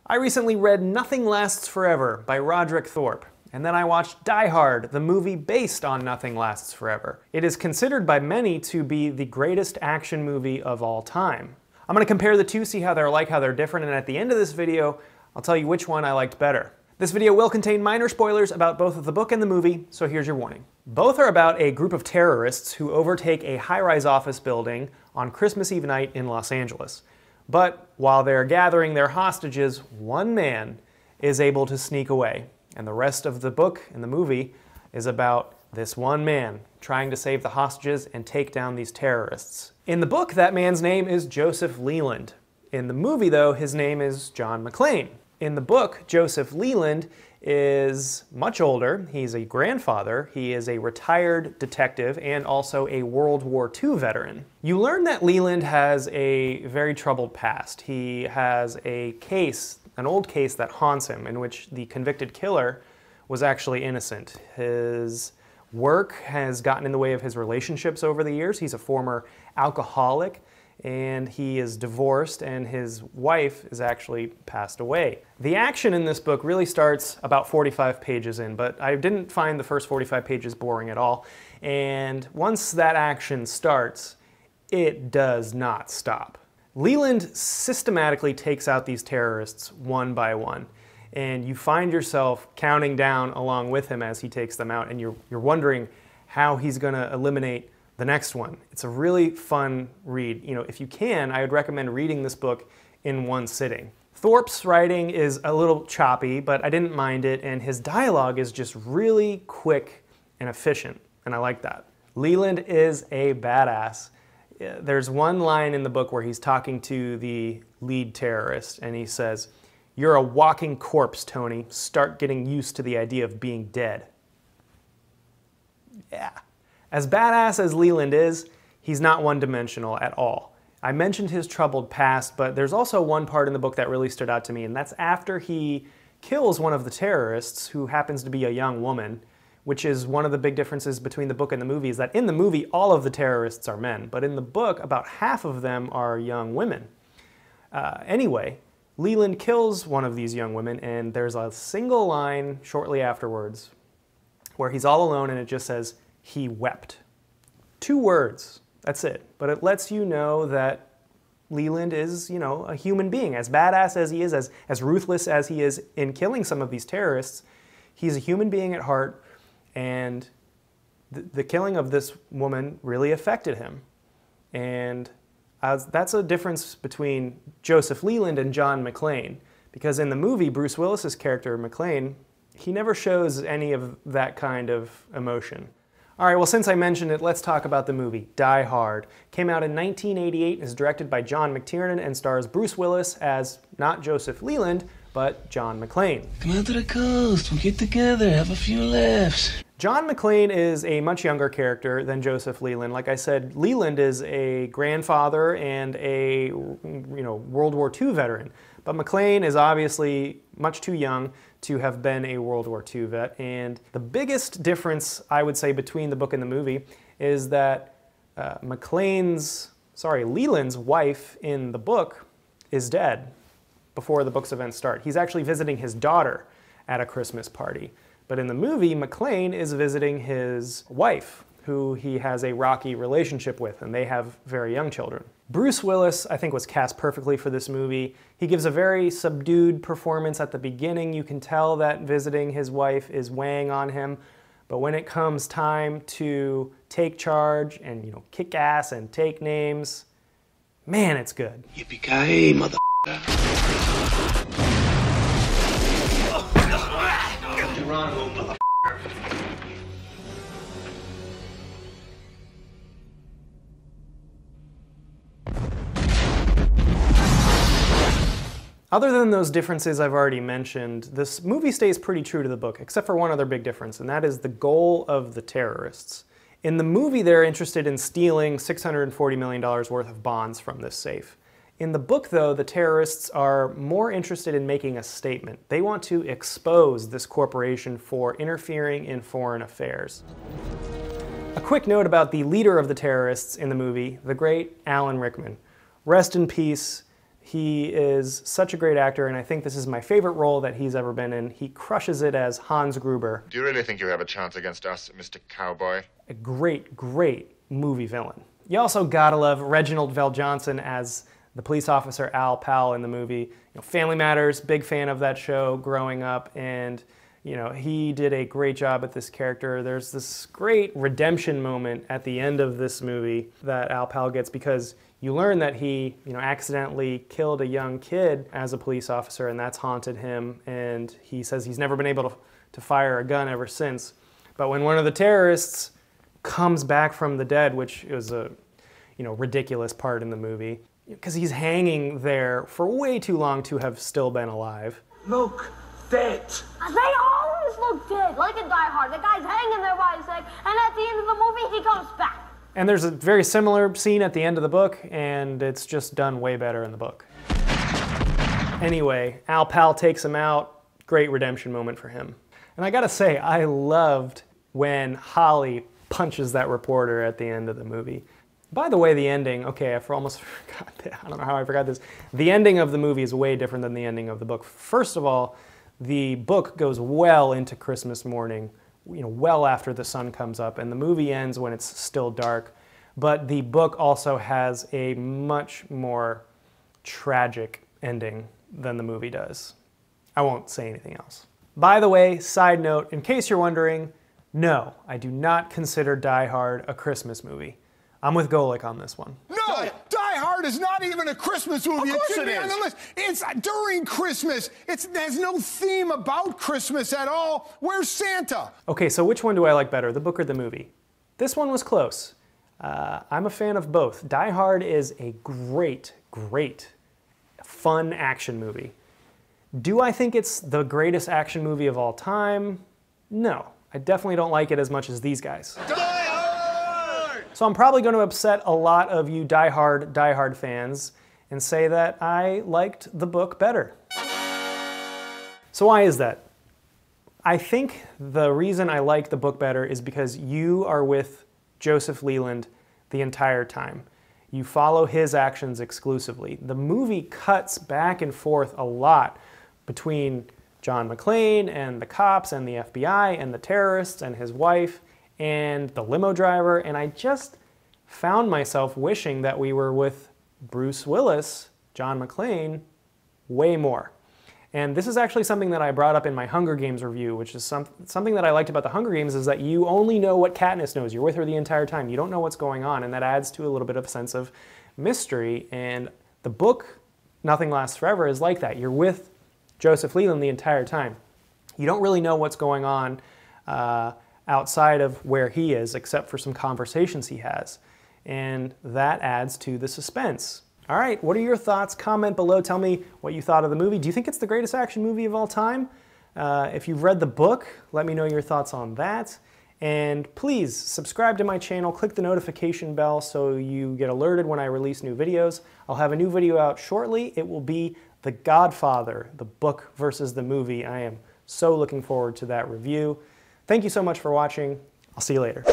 I recently read Nothing Lasts Forever by Roderick Thorp, and then I watched Die Hard, the movie based on Nothing Lasts Forever. It is considered by many to be the greatest action movie of all time. I'm going to compare the two, see how they're alike, how they're different, and at the end of this video, I'll tell you which one I liked better. This video will contain minor spoilers about both of the book and the movie, so here's your warning. Both are about a group of terrorists who overtake a high-rise office building on Christmas Eve night in Los Angeles. But while they're gathering their hostages, one man is able to sneak away. And the rest of the book and the movie is about this one man trying to save the hostages and take down these terrorists. In the book, that man's name is Joseph Leland. In the movie, though, his name is John Mclean. In the book, Joseph Leland is much older. He's a grandfather. He is a retired detective and also a World War II veteran. You learn that Leland has a very troubled past. He has a case, an old case that haunts him, in which the convicted killer was actually innocent. His work has gotten in the way of his relationships over the years. He's a former alcoholic, and he is divorced, and his wife is actually passed away. The action in this book really starts about 45 pages in, but I didn't find the first 45 pages boring at all. And once that action starts, it does not stop. Leland systematically takes out these terrorists one by one, and you find yourself counting down along with him as he takes them out, and you're wondering how he's going to eliminate the next one. It's a really fun read. You know, if you can, I would recommend reading this book in one sitting. Thorp's writing is a little choppy, but I didn't mind it, and his dialogue is just really quick and efficient, and I like that. Leland is a badass. There's one line in the book where he's talking to the lead terrorist, and he says, "You're a walking corpse, Tony. Start getting used to the idea of being dead." Yeah. As badass as Leland is, he's not one-dimensional at all. I mentioned his troubled past, but there's also one part in the book that really stood out to me, and that's after he kills one of the terrorists, who happens to be a young woman, which is one of the big differences between the book and the movie, is that in the movie, all of the terrorists are men, but in the book, about half of them are young women. Anyway, Leland kills one of these young women, and there's a single line shortly afterwards where he's all alone, and it just says, "He wept." 2 words, that's it. But it lets you know that Leland is, you know, a human being. As badass as he is, as ruthless as he is in killing some of these terrorists, he's a human being at heart, and the killing of this woman really affected him. And that's a difference between Joseph Leland and John Mclean, because in the movie, Bruce Willis's character, Mclean, he never shows any of that kind of emotion. All right, well, since I mentioned it, let's talk about the movie, Die Hard. Came out in 1988, is directed by John McTiernan, and stars Bruce Willis as not Joseph Leland, but John Mclean. Come out to the coast, we'll get together, have a few laughs. John Mclean is a much younger character than Joseph Leland. Like I said, Leland is a grandfather and a World War II veteran. But Mclean is obviously much too young to have been a World War II vet. And the biggest difference, I would say, between the book and the movie is that Leland's wife in the book is dead before the book's events start. He's actually visiting his daughter at a Christmas party. But in the movie, Mclean is visiting his wife, who he has a rocky relationship with, and they have very young children. Bruce Willis, I think, was cast perfectly for this movie. He gives a very subdued performance at the beginning. You can tell that visiting his wife is weighing on him. But when it comes time to take charge and, you know, kick ass and take names, man, it's good. Yippee-ki-yay, mother***er. Geronimo, mother***er. Other than those differences I've already mentioned, this movie stays pretty true to the book, except for one other big difference, and that is the goal of the terrorists. In the movie, they're interested in stealing $640 million worth of bonds from this safe. In the book, though, the terrorists are more interested in making a statement. They want to expose this corporation for interfering in foreign affairs. A quick note about the leader of the terrorists in the movie, the great Alan Rickman. Rest in peace. He is such a great actor, and I think this is my favorite role that he's ever been in. He crushes it as Hans Gruber. Do you really think you have a chance against us, Mr. Cowboy? A great, great movie villain. You also gotta love Reginald Veljohnson as the police officer Al Powell in the movie. Family Matters, big fan of that show growing up, and he did a great job at this character. There's this great redemption moment at the end of this movie that Al Powell gets because you learn that he, accidentally killed a young kid as a police officer, and that's haunted him, and he says he's never been able to fire a gun ever since. But when one of the terrorists comes back from the dead, which is a ridiculous part in the movie, because he's hanging there for way too long to have still been alive. Look dead. They always look dead, like in Die Hard. The guy's hanging there by his leg, and at the end of the movie, he comes back. And there's a very similar scene at the end of the book, and it's just done way better in the book. Anyway, Al Powell takes him out. Great redemption moment for him. And I gotta say, I loved when Holly punches that reporter at the end of the movie. By the way, the ending, okay, I almost forgot that. I don't know how I forgot this. The ending of the movie is way different than the ending of the book. First of all, the book goes well into Christmas morning, well after the sun comes up, and the movie ends when it's still dark. But the book also has a much more tragic ending than the movie does. I won't say anything else. By the way, side note, in case you're wondering, no, I do not consider Die Hard a Christmas movie. I'm with Golick on this one. No, Die Hard is not even a Christmas movie. Of course it should it be on is. the list. It's during Christmas. There's no theme about Christmas at all. Where's Santa? Okay, so which one do I like better, the book or the movie? This one was close. I'm a fan of both. Die Hard is a great, great, fun action movie. Do I think it's the greatest action movie of all time? No, I definitely don't like it as much as these guys. So I'm probably going to upset a lot of you Die Hard fans and say that I liked the book better. So why is that? I think the reason I like the book better is because you are with Joseph Leland the entire time. You follow his actions exclusively. The movie cuts back and forth a lot between John Mclean and the cops and the FBI and the terrorists and his wife and the limo driver, and I just found myself wishing that we were with Bruce Willis, John Mclean, way more. And this is actually something that I brought up in my Hunger Games review, which is something that I liked about the Hunger Games is that you only know what Katniss knows. You're with her the entire time. You don't know what's going on, and that adds to a little bit of a sense of mystery. And the book, Nothing Lasts Forever, is like that. You're with Joseph Leland the entire time. You don't really know what's going on outside of where he is, except for some conversations he has. And that adds to the suspense. All right, what are your thoughts? Comment below, tell me what you thought of the movie. Do you think it's the greatest action movie of all time? If you've read the book, let me know your thoughts on that. And please subscribe to my channel, click the notification bell so you get alerted when I release new videos. I'll have a new video out shortly. It will be The Godfather, the book versus the movie. I am so looking forward to that review. Thank you so much for watching. I'll see you later.